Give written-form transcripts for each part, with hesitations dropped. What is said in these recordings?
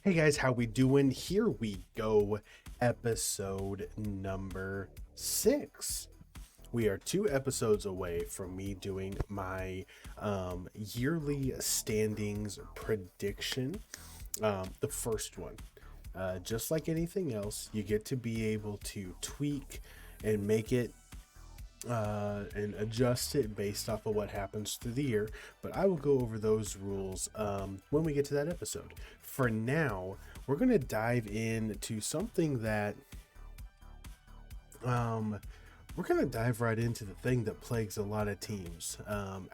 Hey guys, how we doing? Here we go, episode number 6. We are 2 episodes away from me doing my yearly standings prediction. The first one. Just like anything else, you get to be able to tweak and make it and adjust it based off of what happens through the year. But I will go over those rules when we get to that episode. For now, we're going to dive into something that we're going to dive right into the thing that plagues a lot of teams.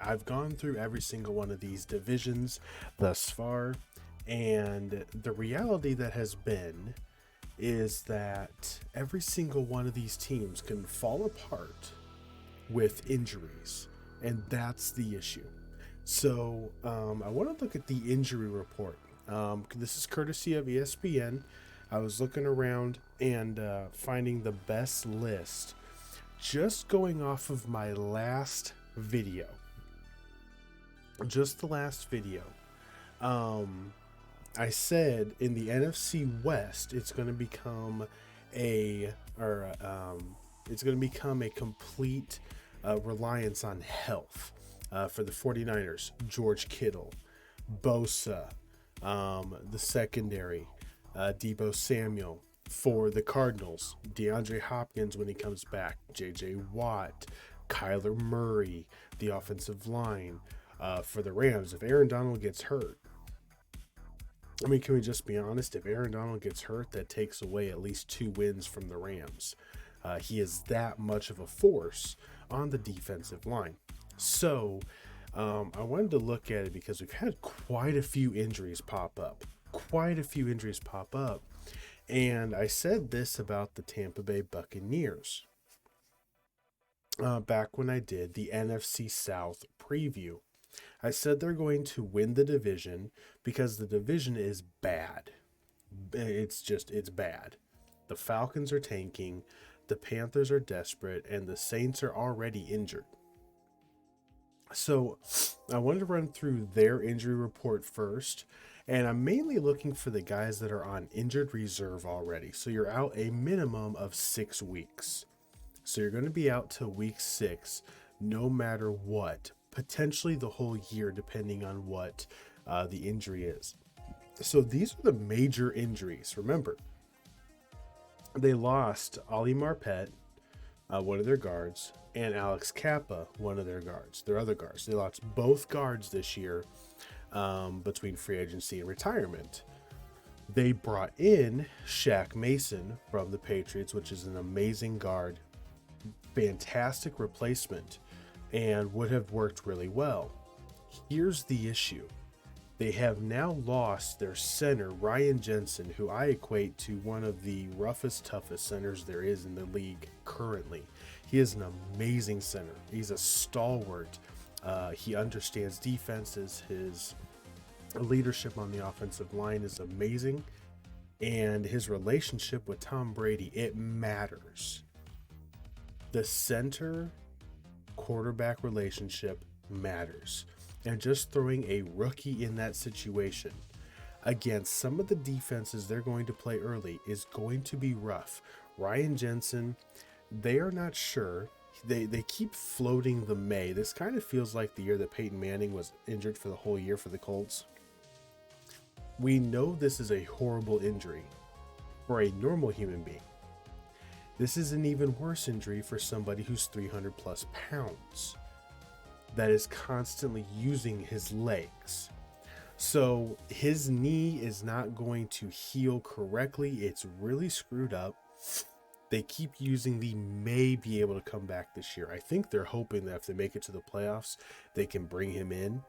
I've gone through every single one of these divisions thus far, and the reality that has been is that every single one of these teams can fall apart with injuries, and that's the issue. So I want to look at the injury report. This is courtesy of ESPN. I was looking around and finding the best list, just going off of my last video. Just the last video. I said in the NFC West, it's going to become it's going to become a complete reliance on health for the 49ers. George Kittle, Bosa, the secondary, Deebo Samuel. For the Cardinals, DeAndre Hopkins when he comes back, J.J. Watt, Kyler Murray, the offensive line. For the Rams, if Aaron Donald gets hurt, I mean, can we just be honest? If Aaron Donald gets hurt, that takes away at least 2 wins from the Rams. He is that much of a force on the defensive line. So I wanted to look at it because we've had quite a few injuries pop up. And I said this about the Tampa Bay Buccaneers back when I did the NFC South preview. I said they're going to win the division because the division is bad. It's bad. The Falcons are tanking, the Panthers are desperate, and the Saints are already injured. So I wanted to run through their injury report first, and I'm mainly looking for the guys that are on injured reserve already. So you're out a minimum of 6 weeks. So you're going to be out till week 6, no matter what. Potentially the whole year, depending on what the injury is. So these are the major injuries. Remember, they lost Ali Marpet, one of their guards, and Alex Kappa, one of their guards, their other guards. They lost both guards this year between free agency and retirement. They brought in Shaq Mason from the Patriots, which is an amazing guard, fantastic replacement, and would have worked really well. Here's the issue. They have now lost their center, Ryan Jensen, who I equate to one of the roughest, toughest centers there is in the league currently. He is an amazing center. He's a stalwart. He understands defenses. His leadership on the offensive line is amazing. And his relationship with Tom Brady, it matters. The center quarterback relationship matters, and just throwing a rookie in that situation against some of the defenses they're going to play early is going to be rough. Ryan Jensen, they are not sure. They keep floating the May. This kind of feels like the year that Peyton Manning was injured for the whole year for the Colts. We know this is a horrible injury for a normal human being. This is an even worse injury for somebody who's 300 plus pounds that is constantly using his legs. So his knee is not going to heal correctly. It's really screwed up. They keep using the may be able to come back this year. I think they're hoping that if they make it to the playoffs, they can bring him in.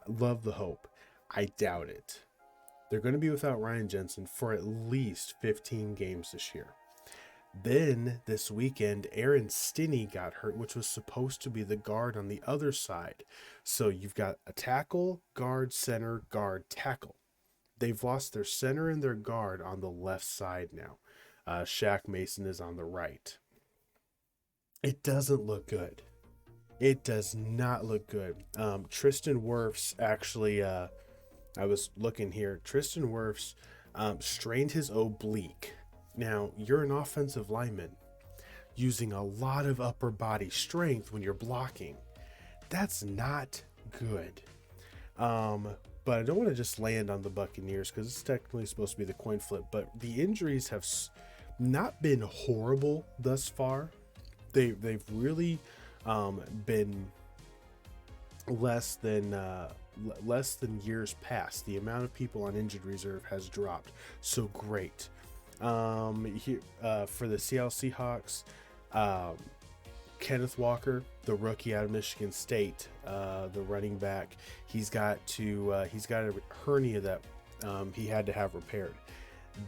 Love the hope. I doubt it. They're going to be without Ryan Jensen for at least 15 games this year. Then this weekend, Aaron Stinney got hurt, which was supposed to be the guard on the other side. So you've got a tackle, guard, center, guard, tackle. They've lost their center and their guard on the left side now. Shaq Mason is on the right. It doesn't look good. It does not look good. Tristan Wirfs actually, I was looking here. Tristan Wirfs strained his oblique. Now, you're an offensive lineman using a lot of upper body strength when you're blocking. That's not good. But I don't want to just land on the Buccaneers because it's technically supposed to be the coin flip. But the injuries have not been horrible thus far. They've really been less than years past. The amount of people on injured reserve has dropped. So great. Here for the Seattle Seahawks, Kenneth Walker, the rookie out of Michigan State, the running back, he's got a hernia that he had to have repaired.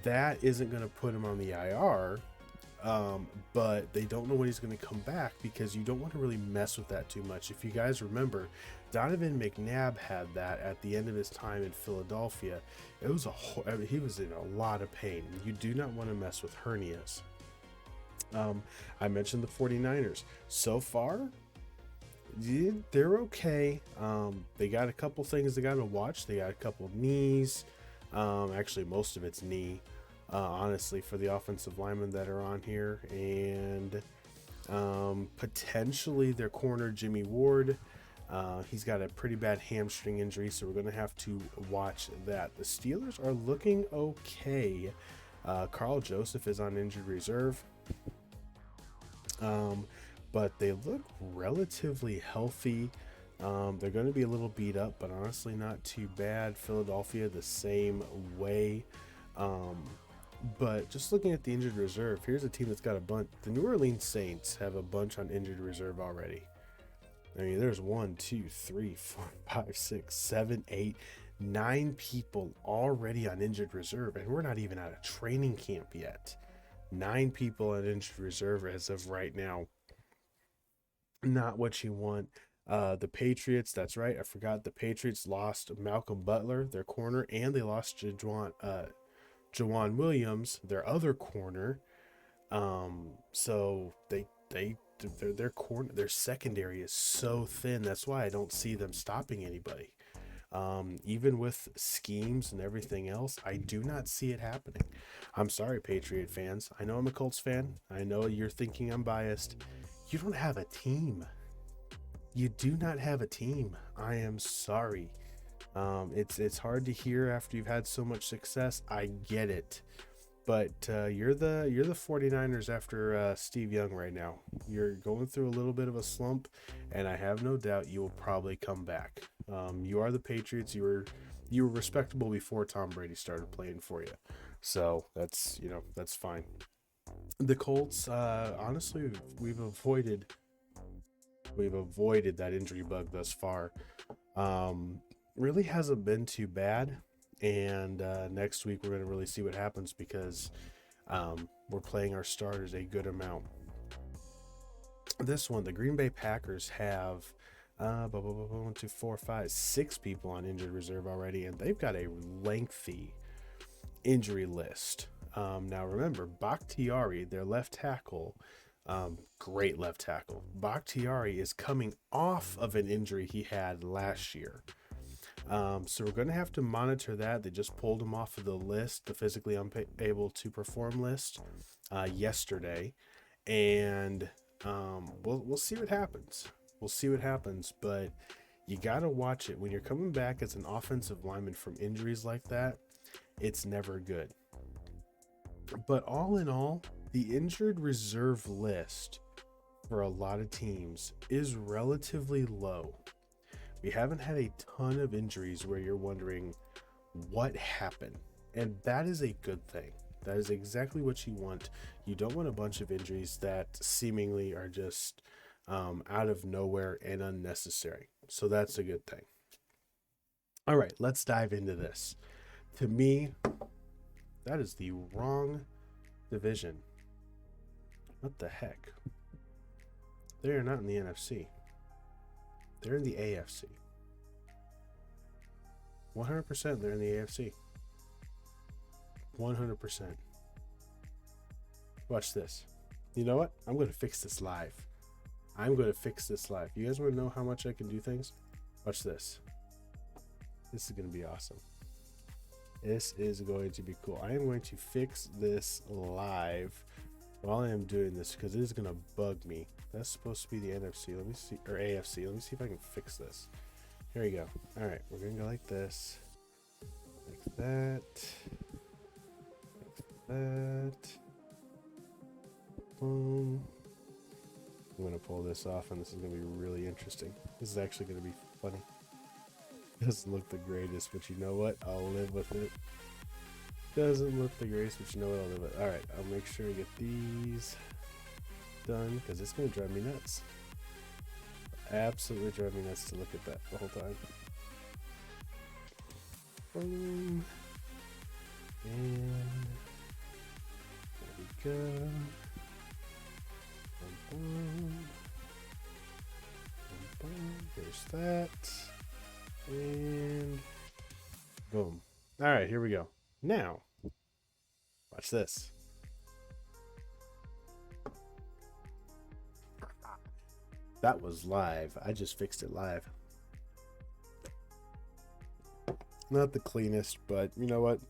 That isn't going to put him on the IR, but they don't know when he's going to come back because you don't want to really mess with that too much. If you guys remember, Donovan McNabb had that at the end of his time in Philadelphia. It was he was in a lot of pain. You do not want to mess with hernias. I mentioned the 49ers. So far, they're okay. They got a couple things they got to watch. They got a couple of knees. Actually, most of it's knee, honestly, for the offensive linemen that are on here. And potentially their corner, Jimmy Ward. He's got a pretty bad hamstring injury, so we're going to have to watch that. The Steelers are looking okay. Carl Joseph is on injured reserve. But they look relatively healthy. They're going to be a little beat up, but honestly not too bad. Philadelphia the same way. But just looking at the injured reserve, here's a team that's got a bunch. The New Orleans Saints have a bunch on injured reserve already. I mean, there's 1, 2, 3, 4, 5, 6, 7, 8, 9 people already on injured reserve, and we're not even out of training camp yet. 9 people on injured reserve as of right now. Not what you want. The Patriots, that's right, I forgot. The Patriots lost Malcolm Butler, their corner, and they lost Jawan Williams, their other corner. So their corner, their secondary is so thin. That's why I don't see them stopping anybody. Even with schemes and everything else, I do not see it happening. I'm sorry, Patriot fans. I know I'm a Colts fan. I know you're thinking I'm biased. You don't have a team. You do not have a team. I am sorry. It's hard to hear after you've had so much success. I get it. But you're the 49ers after Steve Young right now. You're going through a little bit of a slump, and I have no doubt you will probably come back. You are the Patriots. You were respectable before Tom Brady started playing for you. So that's fine. The Colts, honestly, we've avoided that injury bug thus far. Really hasn't been too bad. And next week we're going to really see what happens because we're playing our starters a good amount. This one, the Green Bay Packers have 1, 2, 4, 5, 6 people on injured reserve already, and they've got a lengthy injury list. Now remember, Bakhtiari, their left tackle, great left tackle. Bakhtiari is coming off of an injury he had last year. So we're going to have to monitor that. They just pulled him off of the list, the physically unable to perform list, yesterday. And we'll see what happens. We'll see what happens, but you got to watch it. When you're coming back as an offensive lineman from injuries like that, it's never good. But all in all, the injured reserve list for a lot of teams is relatively low. We haven't had a ton of injuries where you're wondering what happened. And that is a good thing. That is exactly what you want. You don't want a bunch of injuries that seemingly are just out of nowhere and unnecessary. So that's a good thing. All right, let's dive into this. To me, that is the wrong division. What the heck? They are not in the NFC. They're in the AFC. 100% they're in the AFC. 100%. Watch this. You know what? I'm going to fix this live. You guys want to know how much I can do things? Watch this. This is going to be awesome. This is going to be cool. I am going to fix this live while I am doing this because it is going to bug me. That's supposed to be the NFC. Let me see, or AFC. Let me see if I can fix this. Here we go. All right, we're going to go like this. Like that. Like that. Boom. I'm going to pull this off, and this is going to be really interesting. This is actually going to be funny. Doesn't look the greatest, but you know what? I'll live with it. Doesn't look the greatest, but you know what? I'll live with it. Alright, I'll make sure to get these done, because it's going to drive me nuts. Absolutely drive me nuts to look at that the whole time. Boom. And there we go. Boom. Boom. There's that. And boom. All right, here we go. Now, watch this. That was live. I just fixed it live. Not the cleanest, but you know what?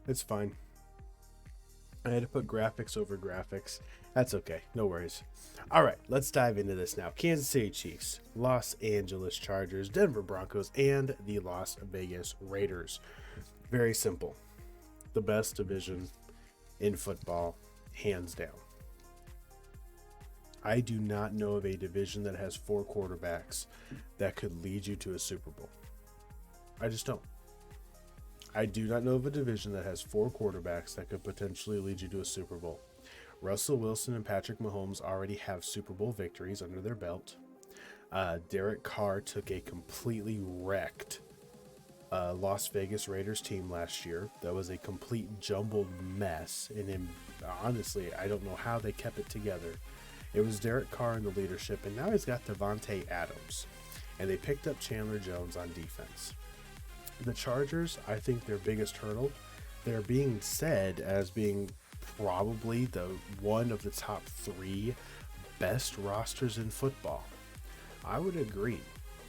It's fine. I had to put graphics over graphics. That's okay. No worries. All right, let's dive into this now. Kansas City Chiefs, Los Angeles Chargers, Denver Broncos, and the Las Vegas Raiders. Very simple. The best division in football, hands down. I do not know of a division that has 4 quarterbacks that could lead you to a Super Bowl. I just don't. I do not know of a division that has 4 quarterbacks that could potentially lead you to a Super Bowl. Russell Wilson and Patrick Mahomes already have Super Bowl victories under their belt. Derek Carr took a completely wrecked Las Vegas Raiders team last year. That was a complete jumbled mess. And honestly, I don't know how they kept it together. It was Derek Carr in the leadership, and now he's got Devontae Adams. And they picked up Chandler Jones on defense. The Chargers, I think their biggest hurdle, they're being said as being probably the one of the top 3 best rosters in football. I would agree.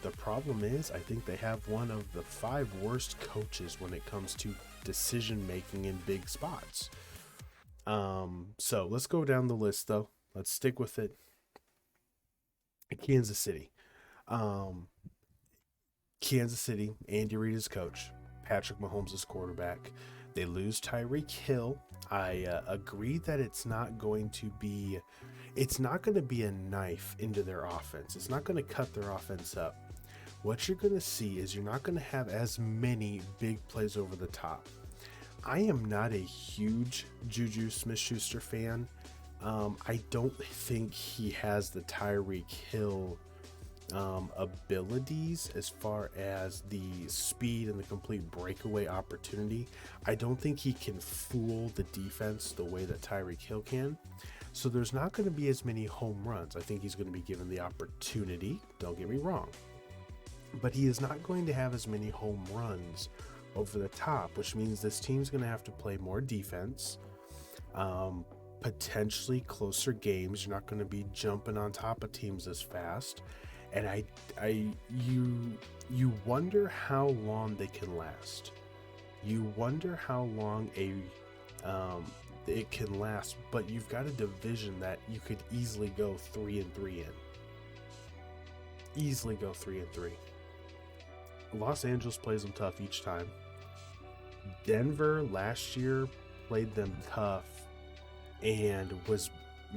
The problem is, I think they have one of the 5 worst coaches when it comes to decision making in big spots. So let's go down the list though. Let's stick with it. Kansas City. Kansas City, Andy Reid is coach. Patrick Mahomes is quarterback. They lose Tyreek Hill. I agree that it's not going to be a knife into their offense. It's not going to cut their offense up. What you're going to see is you're not going to have as many big plays over the top. I am not a huge Juju Smith-Schuster fan. I don't think he has the Tyreek Hill abilities as far as the speed and the complete breakaway opportunity. I don't think he can fool the defense the way that Tyreek Hill can. So there's not going to be as many home runs. I think he's going to be given the opportunity. Don't get me wrong. But he is not going to have as many home runs over the top, which means this team's going to have to play more defense. Potentially closer games. You're not going to be jumping on top of teams as fast. And you wonder how long they can last. You wonder how long it can last, but you've got a division that you could easily go 3-3 in. Easily go 3-3. Los Angeles plays them tough each time. Denver last year played them tough and was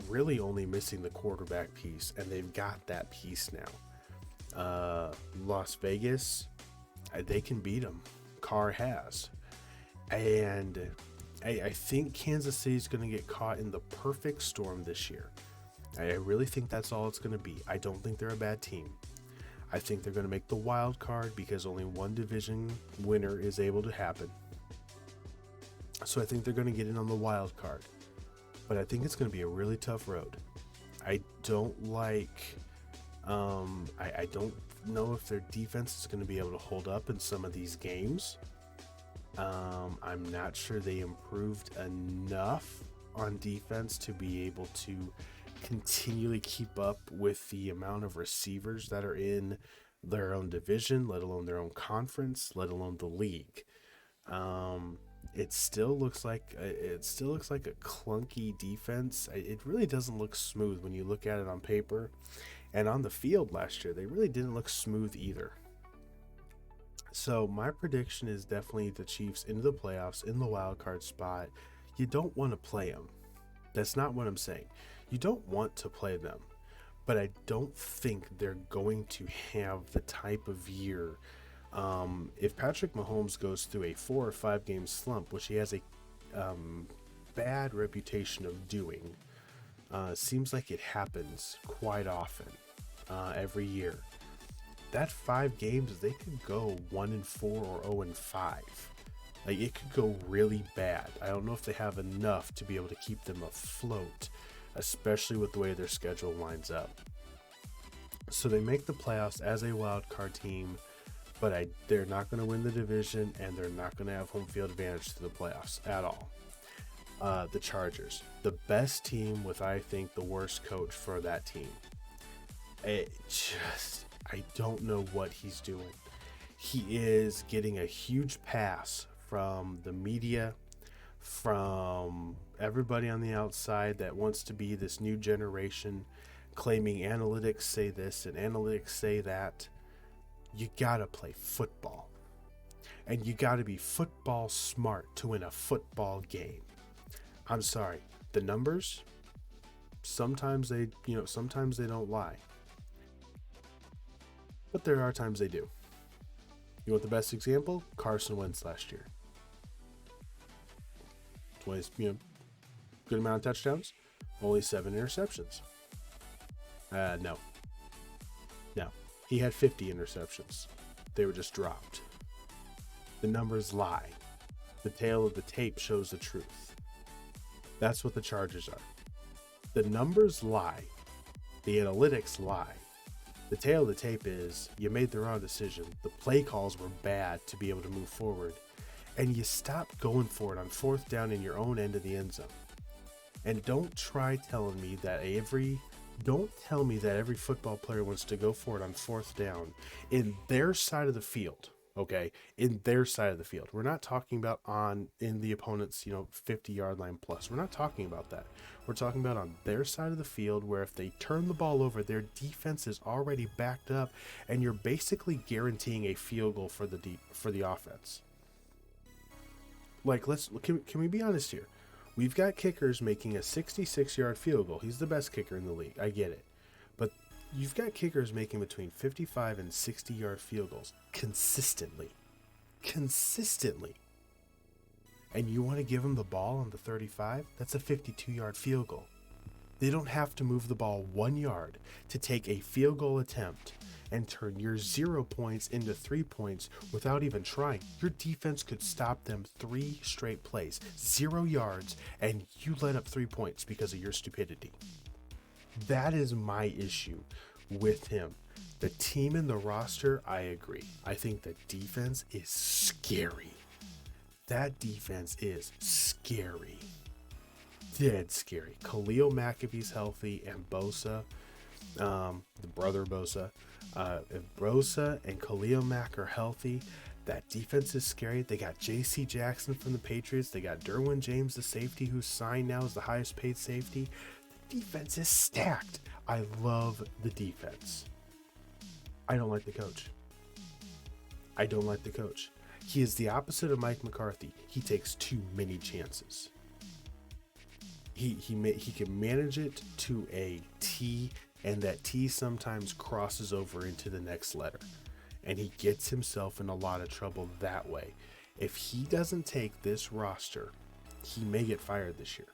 really only missing the quarterback piece, and they've got that piece now. Las Vegas, they can beat them. Carr has. And I think Kansas City is going to get caught in the perfect storm this year. I really think that's all it's going to be. I don't think they're a bad team. I think they're going to make the wild card because only one division winner is able to happen. So I think they're going to get in on the wild card. But I think it's going to be a really tough road. I don't like... I don't know if their defense is going to be able to hold up in some of these games. I'm not sure they improved enough on defense to be able to continually keep up with the amount of receivers that are in their own division, let alone their own conference, let alone the league. It still looks like a clunky defense. It really doesn't look smooth when you look at it on paper, and on the field last year they really didn't look smooth either. So my prediction is definitely the Chiefs into the playoffs in the wild card spot. You don't want to play them. That's not what I'm saying. You don't want to play them, but I don't think they're going to have the type of year. If Patrick Mahomes goes through a 4 or 5 game slump, which he has a bad reputation of doing, seems like it happens quite often every year. That 5 games, they could go 1-4 or 0-5. Like, it could go really bad. I don't know if they have enough to be able to keep them afloat, especially with the way their schedule lines up. So they make the playoffs as a wild card team, but they're not going to win the division, and they're not going to have home field advantage to the playoffs at all. The Chargers, the best team with, I think, the worst coach for that team. I don't know what he's doing. He is getting a huge pass from the media, from everybody on the outside that wants to be this new generation, claiming analytics say this and analytics say that. You gotta play football, and you gotta be football smart to win a football game. I'm sorry, the numbers, sometimes they don't lie, but there are times they do. You want the best example? Carson Wentz last year. 20, good amount of touchdowns, only 7 interceptions. No. He had 50 interceptions. They were just dropped. The numbers lie. The tail of the tape shows the truth. That's what the Chargers are. The numbers lie. The analytics lie. The tail of the tape is you made the wrong decision. The play calls were bad to be able to move forward. And you stopped going for it on 4th down in your own end of the end zone. And don't tell me that every football player wants to go for it on 4th down in their side of the field. Okay, in their side of the field. We're not talking about in the opponent's 50-yard line plus. We're not talking about that. We're talking about on their side of the field, where if they turn the ball over, their defense is already backed up, and you're basically guaranteeing a field goal for the offense. Like, can we be honest here? We've got kickers making a 66-yard field goal. He's the best kicker in the league. I get it. But you've got kickers making between 55 and 60-yard field goals consistently. And you want to give them the ball on the 35? That's a 52-yard field goal. They don't have to move the ball 1 yard to take a field goal attempt and turn your 0 points into 3 points without even trying. Your defense could stop them 3 straight plays, 0 yards, and you let up 3 points because of your stupidity. That is my issue with him. The team and the roster, I agree. I think the defense is scary. That defense is scary. Dead scary. Khalil Mack, if he's healthy, and Bosa, the brother Bosa, if Bosa and Khalil Mack are healthy, that defense is scary. They got J.C. Jackson from the Patriots. They got Derwin James, the safety, who's signed now as the highest paid safety. The defense is stacked. I love the defense. I don't like the coach. He is the opposite of Mike McCarthy. He takes too many chances. He can manage it to a T, and that T sometimes crosses over into the next letter, and he gets himself in a lot of trouble that way. If he doesn't take this roster, he may get fired this year.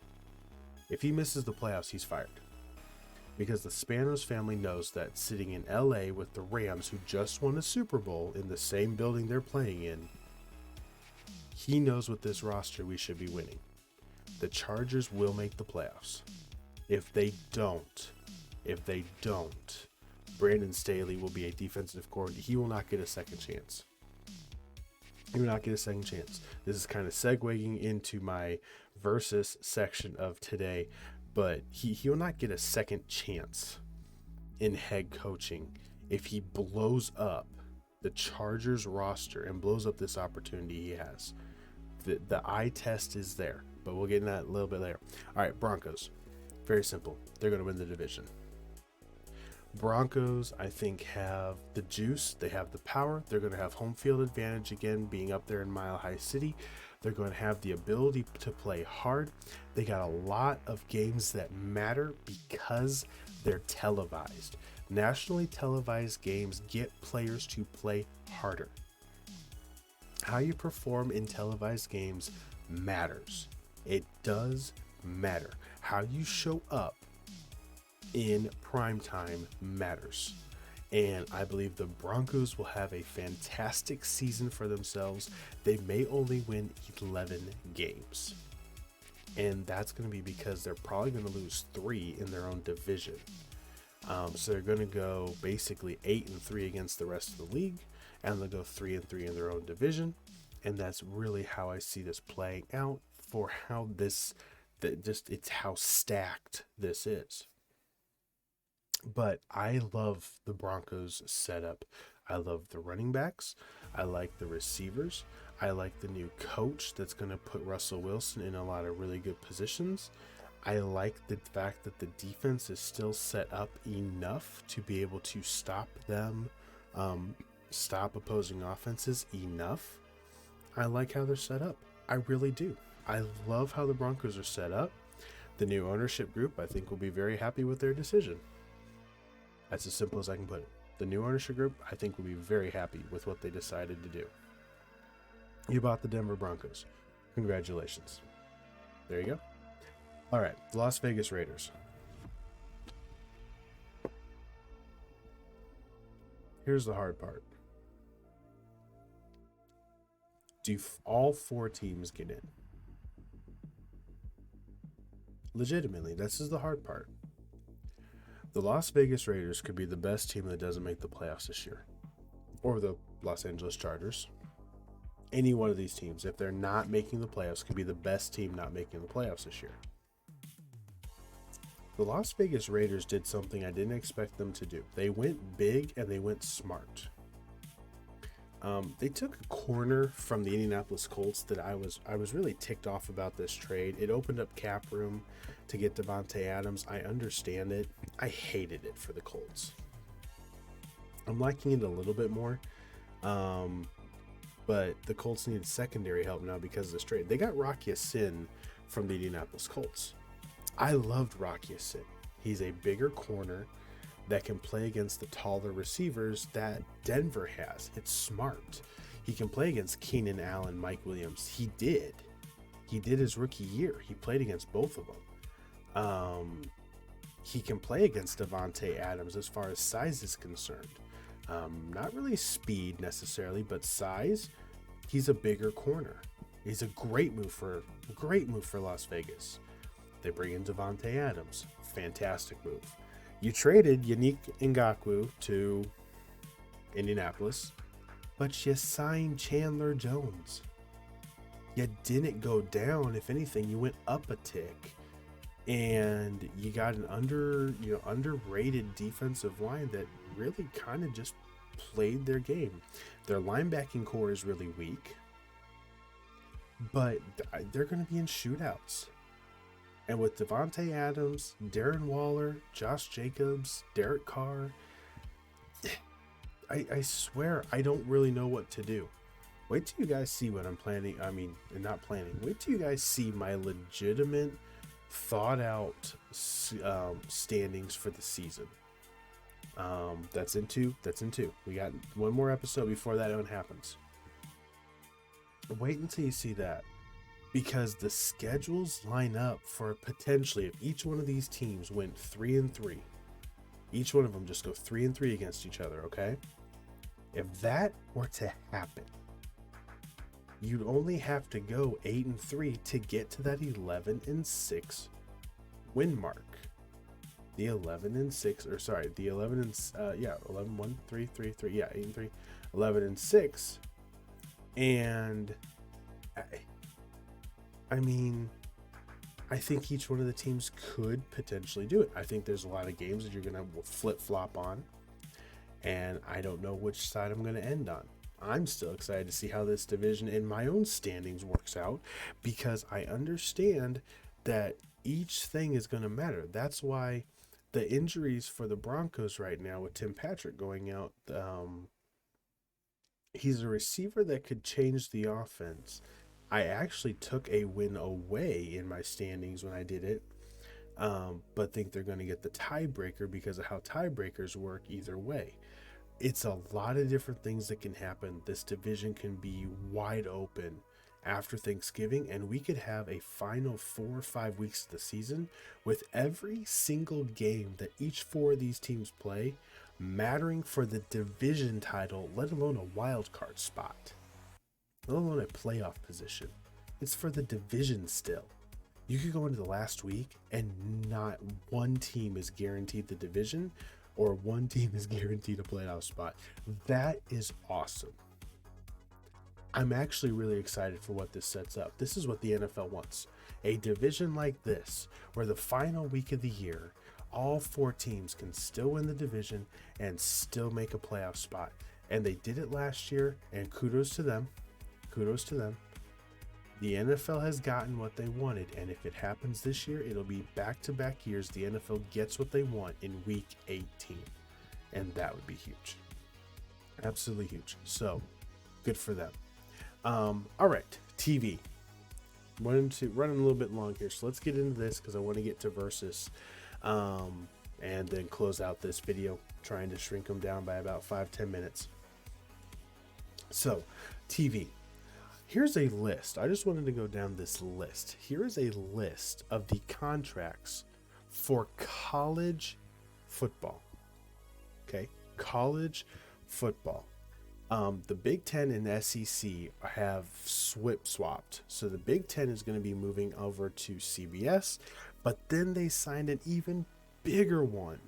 If he misses the playoffs, he's fired, because the Spanos family knows that sitting in LA with the Rams, who just won a Super Bowl in the same building they're playing in, he knows with this roster we should be winning. The Chargers will make the playoffs. If they don't, Brandon Staley will be a defensive coordinator. He will not get a second chance. This is kind of segueing into my versus section of today, but he will not get a second chance in head coaching if he blows up the Chargers roster and blows up this opportunity he has. the eye test is there, but we'll get into that a little bit later. All right, Broncos. Very simple. They're going to win the division. Broncos, I think, have the juice. They have the power. They're going to have home field advantage again, being up there in Mile High City. They're going to have the ability to play hard. They got a lot of games that matter because they're televised. Nationally televised games get players to play harder. How you perform in televised games matters. It does matter. How you show up in primetime matters. And I believe the Broncos will have a fantastic season for themselves. They may only win 11 games. And that's going to be because they're probably going to lose 3 in their own division. So they're going to go basically 8-3 against the rest of the league, and they'll go 3-3 in their own division. And that's really how I see this playing out for how it's how stacked this is. But I love the Broncos setup. I love the running backs. I like the receivers. I like the new coach that's going to put Russell Wilson in a lot of really good positions. I like the fact that the defense is still set up enough to be able to stop them, stop opposing offenses enough. I like how they're set up. I really do. I love how the Broncos are set up. The new ownership group, I think, will be very happy with their decision. That's as simple as I can put it. The new ownership group, I think, will be very happy with what they decided to do. You bought the Denver Broncos. Congratulations. There you go. All right, the Las Vegas Raiders. Here's the hard part. Do all 4 teams get in? Legitimately, this is the hard part. The Las Vegas Raiders could be the best team that doesn't make the playoffs this year. Or the Los Angeles Chargers. Any one of these teams, if they're not making the playoffs, could be the best team not making the playoffs this year. The Las Vegas Raiders did something I didn't expect them to do. They went big and they went smart. They took a corner from the Indianapolis Colts that I was really ticked off about this trade. It opened up cap room to get Davante Adams. I understand it. I hated it for the Colts. I'm liking it a little bit more. But the Colts needed secondary help now because of this trade. They got Rock Ya-Sin from the Indianapolis Colts. I loved Rock Ya-Sin. He's a bigger corner that can play against the taller receivers that Denver has. It's smart. He can play against Keenan Allen, Mike Williams. He did his rookie year. He played against both of them. He can play against Davante Adams as far as size is concerned. Not really speed necessarily, but size. He's a bigger corner. He's a great move for Las Vegas. They bring in Davante Adams. Fantastic move. You traded Yannick Ngakoue to Indianapolis, but you signed Chandler Jones. You didn't go down. If anything, you went up a tick. And you got an underrated defensive line that really kind of just played their game. Their linebacking core is really weak, but they're going to be in shootouts. And with Davante Adams, Darren Waller, Josh Jacobs, Derek Carr, I swear I don't really know what to do. Wait till you guys see what I'm planning. Wait till you guys see my legitimate, thought out standings for the season. That's in two. We got one more episode before that one happens. Wait until you see that, because the schedules line up for potentially, if each one of these teams went 3-3, each one of them just go 3-3 against each other. Okay, if that were to happen, you'd only have to go 8-3 to get to that 11-6 win mark. The 11-6, or sorry, the 11-1, 3-3, yeah, 8-3, 11-6, and I mean, I think each one of the teams could potentially do it. I think there's a lot of games that you're gonna flip flop on, and I don't know which side I'm gonna end on. I'm still excited to see how this division in my own standings works out, because I understand that each thing is going to matter. That's why the injuries for the Broncos right now, with Tim Patrick going out, he's a receiver that could change the offense. I actually took a win away in my standings when I did it, but think they're going to get the tiebreaker because of how tiebreakers work either way. It's a lot of different things that can happen. This division can be wide open after Thanksgiving, and we could have a final 4 or 5 weeks of the season with every single game that each four of these teams play mattering for the division title, let alone a wild card spot, let alone a playoff position. It's for the division still. You could go into the last week and not one team is guaranteed the division, or one team is guaranteed a playoff spot. That is awesome. I'm actually really excited for what this sets up. This is what the NFL wants. A division like this, where the final week of the year, all four teams can still win the division and still make a playoff spot. And they did it last year, and kudos to them. Kudos to them. The NFL has gotten what they wanted, and if it happens this year, it'll be back-to-back years the NFL gets what they want in week 18. And that would be huge. Absolutely huge. So, good for them. All right, TV. Running a little bit long here, so let's get into this because I want to get to versus, and then close out this video, trying to shrink them down by about 5-10 minutes. So, TV. Here's a list. I just wanted to go down this list. Here is a list of the contracts for college football. Okay, college football. The Big Ten and SEC have swapped. So the Big Ten is going to be moving over to CBS, but then they signed an even bigger one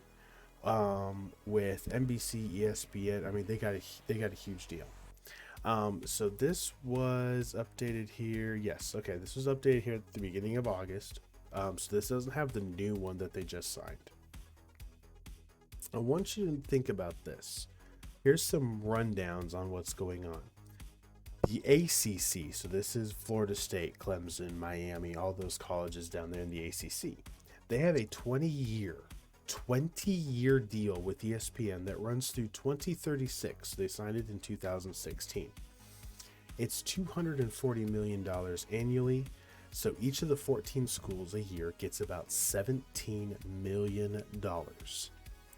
with NBC, ESPN. I mean, they got a huge deal. So this was updated here. Yes, okay, this was updated here at the beginning of August. So this doesn't have the new one that they just signed. I want you to think about this. Here's some rundowns on what's going on. The ACC, so this is Florida State, Clemson, Miami, all those colleges down there in the ACC. They have a 20-year deal with ESPN that runs through 2036. They signed it in 2016. It's $240 million annually. So each of the 14 schools a year gets about $17 million.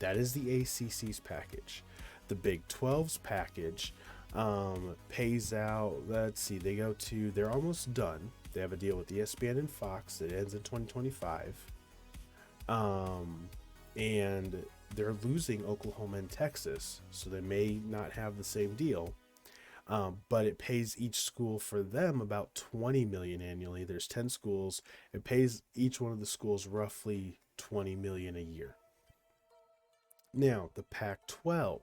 That is the ACC's package. The Big 12's package pays out, let's see, they're almost done. They have a deal with ESPN and Fox that ends in 2025. And they're losing Oklahoma and Texas, so they may not have the same deal. But it pays each school for them about $20 million annually. There's 10 schools. It pays each one of the schools roughly $20 million a year. Now, the Pac-12,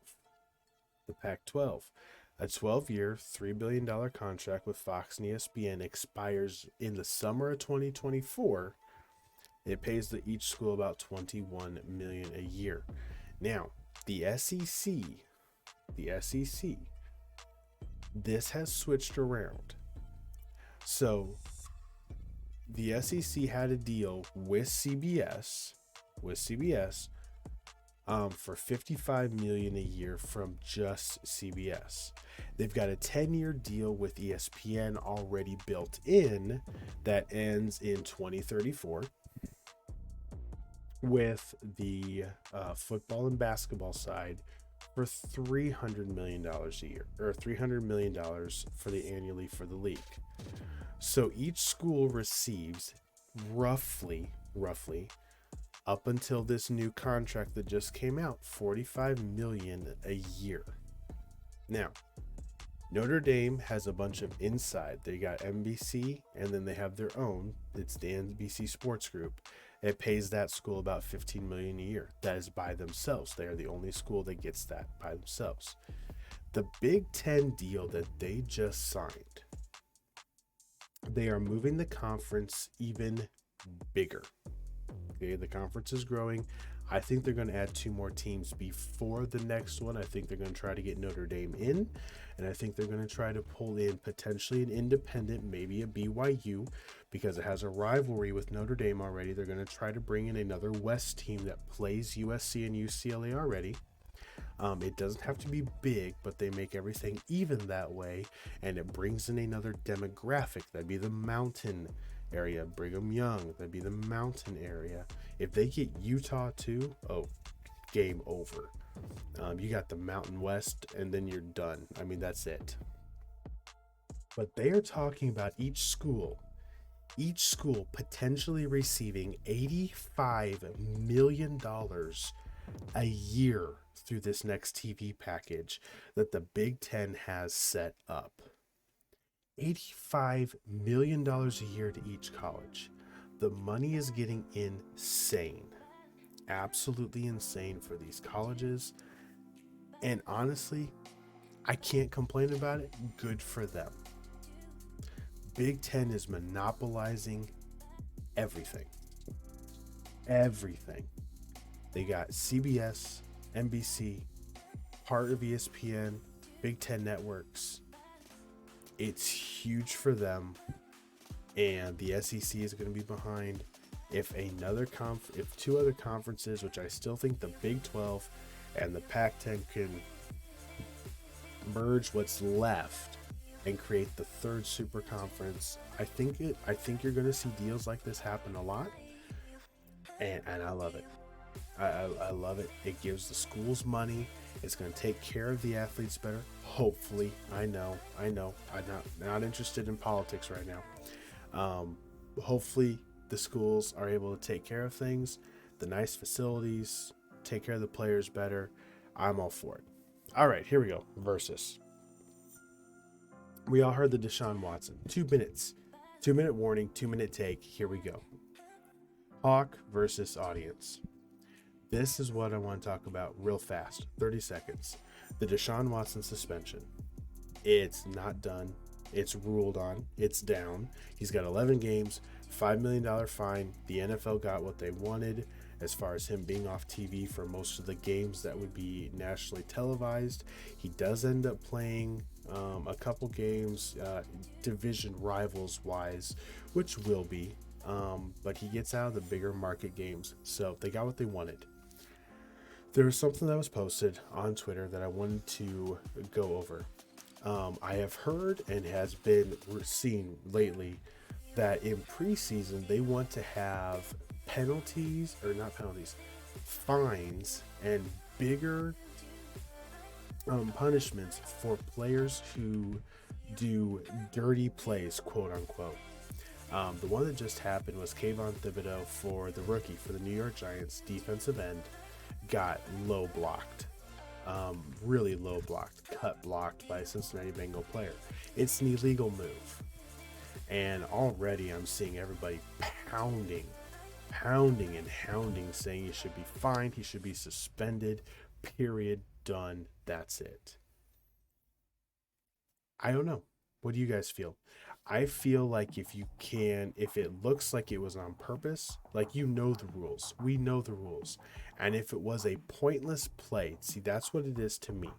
a 12-year, $3 billion contract with Fox and ESPN expires in the summer of 2024. It pays each school about $21 million a year. Now, the SEC, this has switched around. So, the SEC had a deal with CBS, for $55 million a year from just CBS. They've got a 10-year deal with ESPN already built in that ends in 2034. With the football and basketball side for $300 million a year, or $300 million for the annually for the league. So each school receives roughly, up until this new contract that just came out, $45 million a year. Now, Notre Dame has a bunch of inside. They got NBC, and then they have their own. It's the NBC Sports Group. It pays that school about $15 million a year. That is by themselves. They are the only school that gets that by themselves. The Big Ten deal that they just signed, they are moving the conference even bigger. Okay, the conference is growing. I think they're going to add 2 more teams before the next one. I think they're going to try to get Notre Dame in, and I think they're going to try to pull in potentially an independent, maybe a BYU, because it has a rivalry with Notre Dame already. They're going to try to bring in another West team that plays USC and UCLA already. It doesn't have to be big, but they make everything even that way, and it brings in another demographic. That'd be the mountain area. Brigham Young, that'd be the mountain area. If they get Utah too, oh, game over. You got the Mountain West, and then you're done. I mean, that's it. But they are talking about each school potentially receiving $85 million a year through this next TV package that the Big Ten has set up. $85 million a year to each college. The money is getting insane. Absolutely insane for these colleges. And honestly, I can't complain about it. Good for them. Big Ten is monopolizing everything. Everything. They got CBS, NBC, part of ESPN, Big Ten networks. It's huge for them, and the SEC is going to be behind. If two other conferences, which I still think the Big 12 and the Pac-10 can merge what's left and create the third super conference, I think you're going to see deals like this happen a lot, and I love it. I love it. It gives the schools money. It's going to take care of the athletes better. Hopefully. I know. I'm not interested in politics right now. Hopefully the schools are able to take care of things, the nice facilities, take care of the players better. I'm all for it. All right, here we go. Versus. We all heard the Deshaun Watson. 2 minutes. 2-minute warning, 2-minute take. Here we go. Hawk versus audience. This is what I want to talk about real fast. 30 seconds. The Deshaun Watson suspension. It's not done. It's ruled on. It's down. He's got 11 games, $5 million fine. The NFL got what they wanted as far as him being off TV for most of the games that would be nationally televised. He does end up playing a couple games, division rivals wise, which will be, but he gets out of the bigger market games. So they got what they wanted. There was something that was posted on Twitter that I wanted to go over. I have heard and has been seen lately that in preseason they want to have fines and bigger punishments for players who do dirty plays, quote unquote. The one that just happened was Kayvon Thibodeau for the rookie for the New York Giants, defensive end, got low blocked. Really low blocked, cut blocked by a Cincinnati Bengal player. It's an illegal move. And already I'm seeing everybody pounding and hounding, saying he should be fined, he should be suspended, period, done, that's it. I don't know. What do you guys feel? I feel like if it looks like it was on purpose, like the rules. We know the rules. And if it was a pointless play, see, that's what it is to me.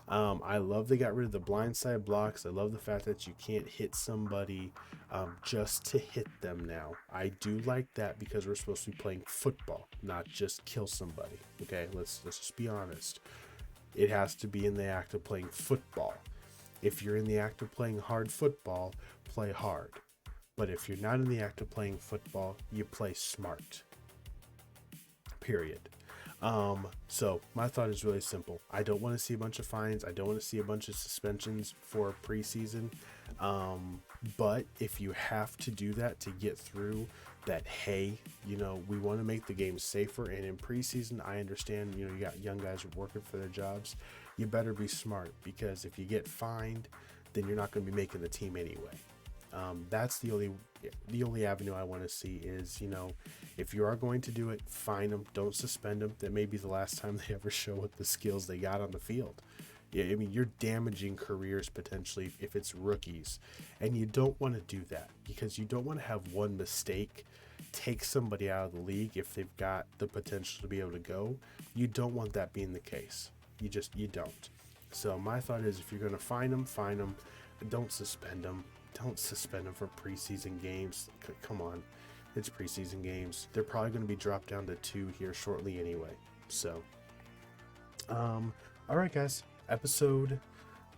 I love they got rid of the blindside blocks. I love the fact that you can't hit somebody just to hit them now. I do like that because we're supposed to be playing football, not just kill somebody. Okay, let's just be honest. It has to be in the act of playing football. If you're in the act of playing hard football, play hard. But if you're not in the act of playing football, you play smart. Period. So my thought is really simple. I don't want to see a bunch of fines. I don't want to see a bunch of suspensions for preseason. But if you have to do that to get through that, hey, we want to make the game safer. And in preseason, I understand, you got young guys working for their jobs. You better be smart, because if you get fined, then you're not going to be making the team anyway. That's the only avenue I want to see is, if you are going to do it, fine them, don't suspend them. That may be the last time they ever show what the skills they got on the field. Yeah, I mean, you're damaging careers potentially if it's rookies, and you don't want to do that because you don't want to have one mistake take somebody out of the league if they've got the potential to be able to go. You don't want that being the case. You don't. So my thought is, if you're going to find them, fine them. Don't suspend them. Don't suspend them for preseason games. Come on, it's preseason games. They're probably going to be dropped down to 2 here shortly anyway. So, all right, guys. Episode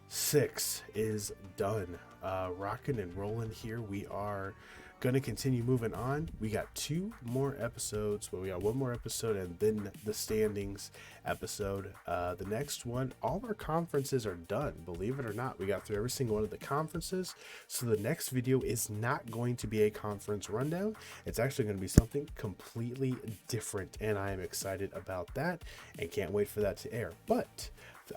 6 is done. Rocking and rolling here. We are going to continue moving on. We got 2 more episodes. Well, we got 1 more episode and then the standings episode. The next one, all of our conferences are done. Believe it or not, we got through every single one of the conferences. So the next video is not going to be a conference rundown. It's actually going to be something completely different, and I am excited about that and can't wait for that to air. But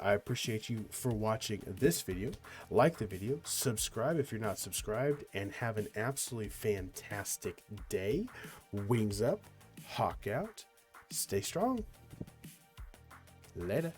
I appreciate you for watching this video. Like the video, subscribe if you're not subscribed, and have an absolutely fantastic day. Wings up, hawk out, stay strong. Later.